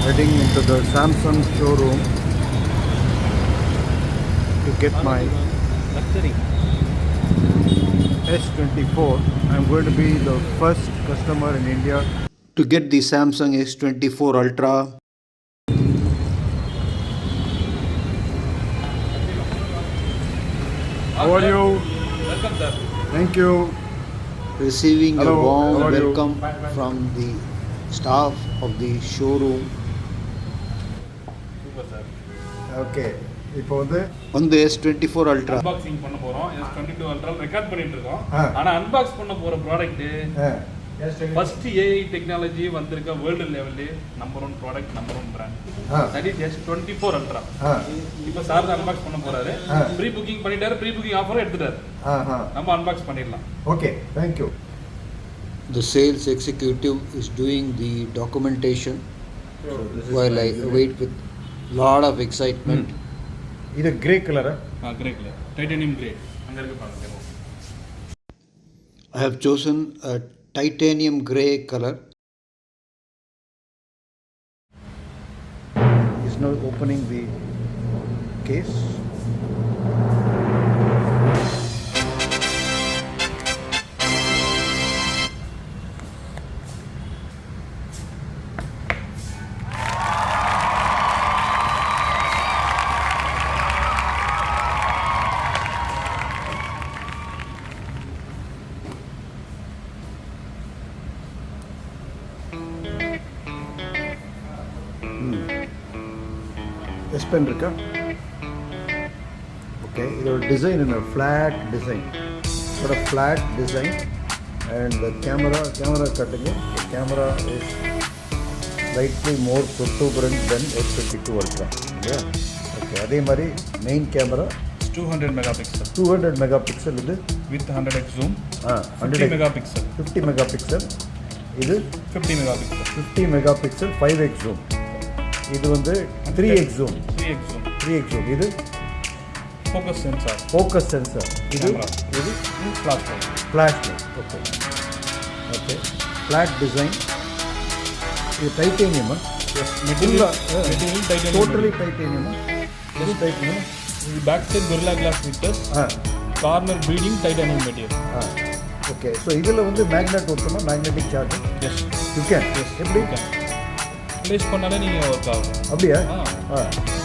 Heading into the Samsung showroom to get my S24. I'm going to be the first customer in India to get the Samsung S24 Ultra. How are you? Welcome, sir. Thank you. Receiving Hello, a warm how are you? welcome from the staff of the showroom Super, sir. Okay. இப்போ வந்து on the S24 Ultra. Unboxing பண்ண போறோம். S22 Ultra record பண்ணிட்டு இருக்கோம். ஆ. ஆனா unbox பண்ண போற product first first AI technology வந்திருக்க வேர்ல்டு லெவல்ல number 1 product, number 1 brand. That is S24 Ultra. இப்போ சார் தான் அன்பாக்ஸ் பண்ண போறாரு. ப்ரீ புக்கிங் பண்ணிட்டாரு, ப்ரீ புக்கிங் ஆஃபரும் எடுத்துட்டாரு. நம்ம அன்பாக்ஸ் பண்ணிடலாம். Okay, thank you. The sales executive is doing the documentation while I wait with lot of excitement. இது கிரே கலரா? Grey colour, titanium grey. அங்க இருக்கு பாருங்க. I have chosen a titanium grey color. Is now opening the case. S pen இருக்கா? Okay, இதோட design என்ன? Flat design. Sort of flat design, and the camera cutting it. The camera is slightly more protuberant than S22 Ultra. Yeah. Okay, அதே மாதிரி main camera 200 megapixel. 200 megapixel இது with 100x zoom. 100 megapixel. 50 megapixel இது 50 megapixel. 50 megapixel 5x zoom. இது வந்து 3x zoom. 3x zoom. 3x zoom. இது focus sensor. focus sensor. இது Camera. இது flash light. flash light. Okay. Okay. Flat design. இது titanium. Material titanium. Totally titanium. Just titanium. Back side gorilla glass with corner breeding titanium material. Okay, so இதில் வந்து magnet ஒட்டுமா? Magnetic charge yes. You can. எப்படி? Place பண்ணாலே நீங்கள் work ஆகும். அப்படியா?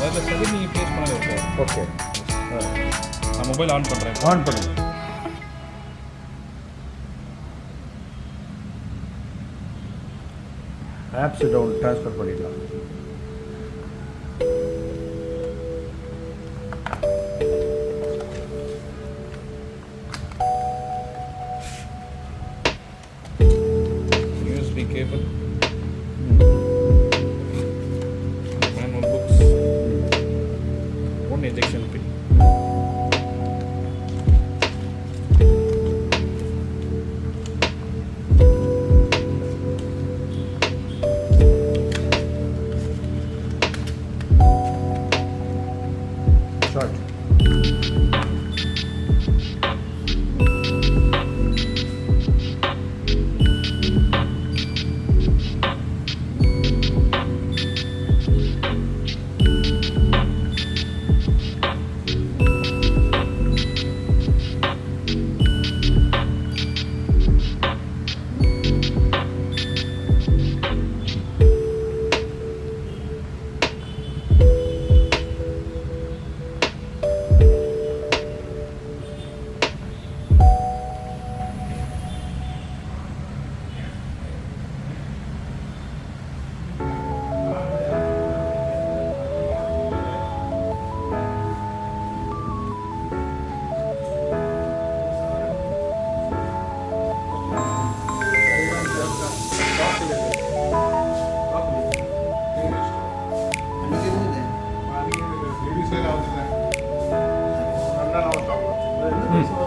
வேறு சைடு நீங்கள் ப்ளேஸ் பண்ணாலே ஒர்க் ஆகும். ஓகே, நான் மொபைல் ஆன் பண்ணுறேன். ஆன் பண்ணுங்க. ஆப்ஸ் டவுன் ட்ரான்ஸ்ஃபர் பண்ணிடலாம். USB cable, manual books, one ejection pin. Short.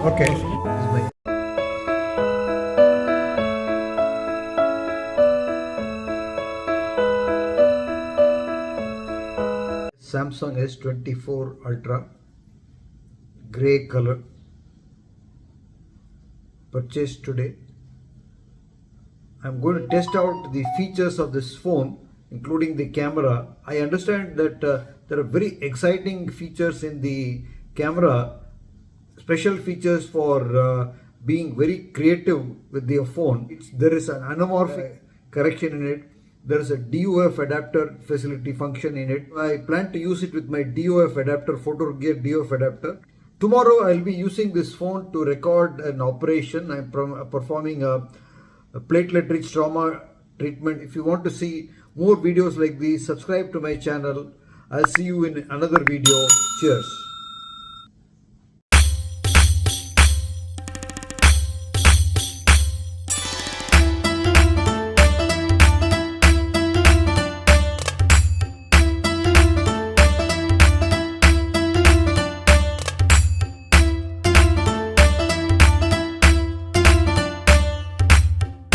Okay. Samsung S24 Ultra, grey color, purchased today. I'm going to test out the features of this phone including the camera. I understand that there are very exciting features in the camera, special features for being very creative with the phone. There is an anamorphic correction in it. There is a DOF adapter facility function in it. I plan to use it with my DOF adapter, photo gear DOF adapter. Tomorrow I'll be using this phone to record an operation. I'm performing a platelet-rich trauma treatment. If you want to see more videos like these, subscribe to my channel. I'll see you in another video. Cheers.